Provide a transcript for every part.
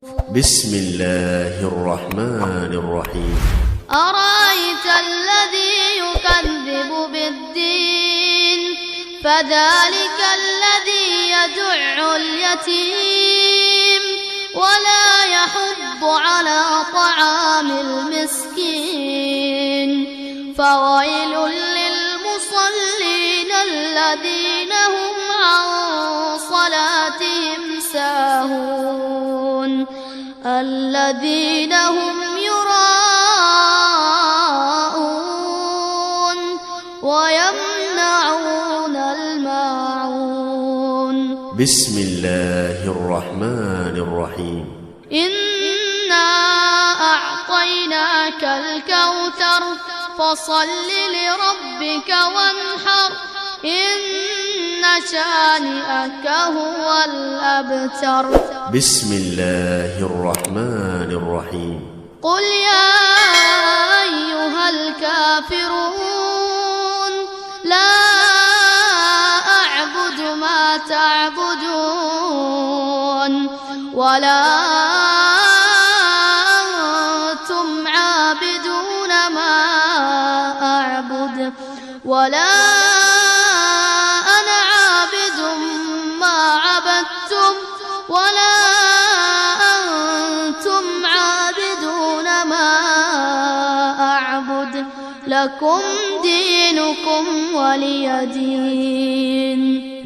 بسم الله الرحمن الرحيم. أرأيت الذي يكذب بالدين فذلك الذي يدع اليتيم ولا يحض على طعام المسكين فويل للمصلين الذين هم عن صلاتهم ساهون الذين هم يراءون ويمنعون الماعون. بسم الله الرحمن الرحيم. إنا أعطيناك الكوثر فصل لربك وانحر إن شانئك هو الأبتر. بسم الله الرحمن الرحيم. قل يا أيها الكافرون لا أعبد ما تعبدون ولا أنتم عابدون ما أعبد ولا أنا عابد ما عبدتم ولا أنتم عابدون ما أعبد لكم دينكم ولي دين.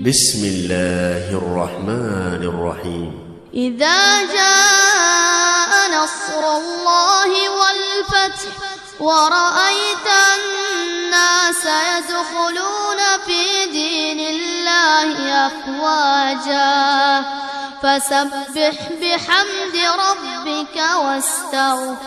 بسم الله الرحمن الرحيم. إذا جاء نصر الله والفتح ورأيت الناس يدخلون في دين الله أفواجا فسبح بحمد ربك واستغفر